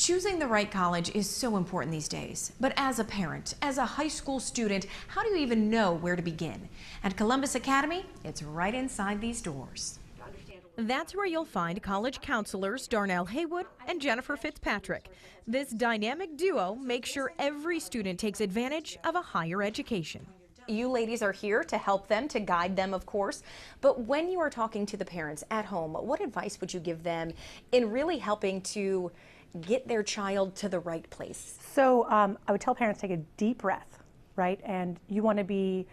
Choosing the right college is so important these days. But as a parent, as a high school student, how do you even know where to begin? At Columbus Academy, it's right inside these doors. That's where you'll find college counselors Darnell Haywood and Jennifer Fitzpatrick. This dynamic duo makes sure every student takes advantage of a higher education. You ladies are here to help them, to guide them, of course. But when you are talking to the parents at home, what advice would you give them in really helping to get their child to the right place? So I would tell parents, take a deep breath, right? And you want to be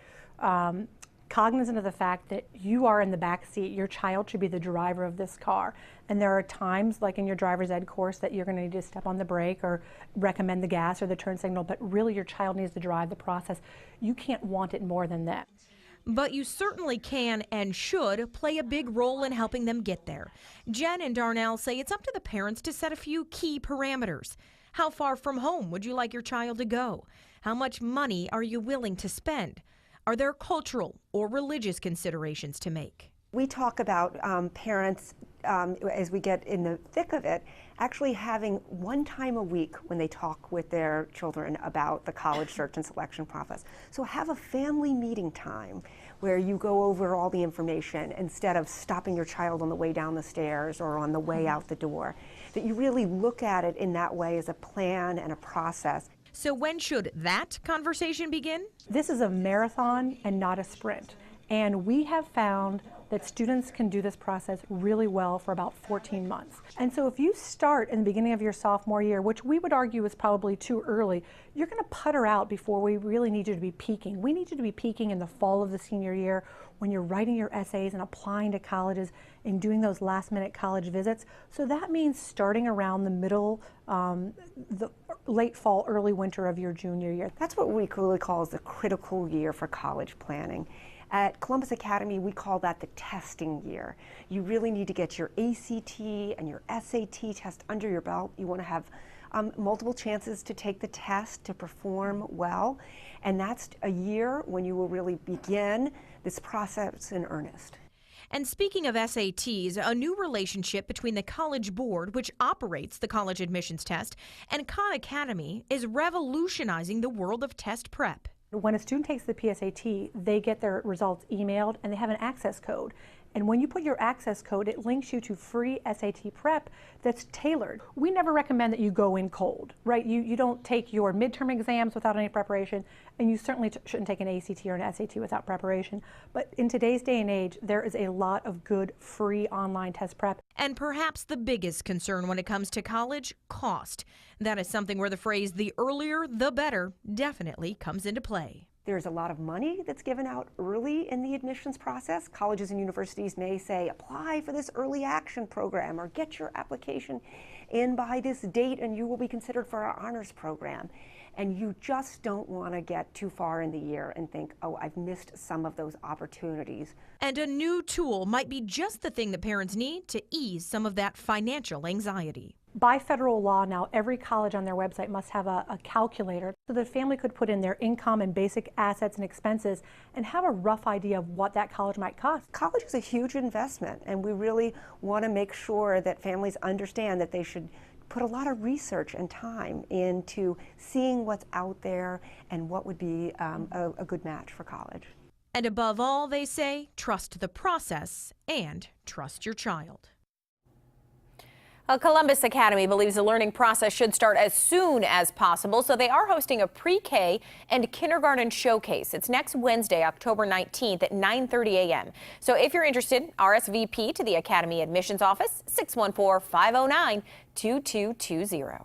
cognizant of the fact that you are in the back seat. Your child should be the driver of this car. And there are times, like in your driver's ed course, that you're going to need to step on the brake or recommend the gas or the turn signal, but really your child needs to drive the process. You can't want it more than that. But you certainly can and should play a big role in helping them get there. Jen and Darnell say it's up to the parents to set a few key parameters. How far from home would you like your child to go? How much money are you willing to spend? Are there cultural or religious considerations to make? We talk about parents, as we get in the thick of it, actually having one time a week when they talk with their children about the college search and selection process. So have a family meeting time where you go over all the information instead of stopping your child on the way down the stairs or on the way out the door. That you really look at it in that way as a plan and a process. So when should that conversation begin? This is a marathon and not a sprint. And we have found that students can do this process really well for about 14 months. And so if you start in the beginning of your sophomore year, which we would argue is probably too early, you're going to putter out before we really need you to be peaking. We need you to be peaking in the fall of the senior year when you're writing your essays and applying to colleges and doing those last-minute college visits. So that means starting around the middle, the late fall, early winter of your junior year. That's what we really call the critical year for college planning. At Columbus Academy, we call that the testing year. You really need to get your ACT and your SAT test under your belt. You want to have multiple chances to take the test, to perform well. And that's a year when you will really begin this process in earnest. And speaking of SATs, a new relationship between the College Board, which operates the college admissions test, and Khan Academy is revolutionizing the world of test prep. When a student takes the PSAT, they get their results emailed and they have an access code. And when you put your access code, it links you to free SAT prep that's tailored. We never recommend that you go in cold, right? You don't take your midterm exams without any preparation, and you certainly shouldn't take an ACT or an SAT without preparation. But in today's day and age, there is a lot of good free online test prep. And perhaps the biggest concern when it comes to college, cost. That is something where the phrase, the earlier, the better, definitely comes into play. There's a lot of money that's given out early in the admissions process. Colleges and universities may say, apply for this early action program or get your application in by this date and you will be considered for our honors program. And you just don't want to get too far in the year and think, oh, I've missed some of those opportunities. And a new tool might be just the thing that parents need to ease some of that financial anxiety. By federal law now, every college on their website must have a calculator so the family could put in their income and basic assets and expenses and have a rough idea of what that college might cost. College is a huge investment, and we really want to make sure that families understand that they should put a lot of research and time into seeing what's out there and what would be a good match for college. And above all, they say, trust the process and trust your child. Columbus Academy believes the learning process should start as soon as possible, so they are hosting a pre-K and kindergarten showcase. It's next Wednesday, October 19th at 9:30 a.m. So if you're interested, RSVP to the Academy Admissions Office, 614-509-2220.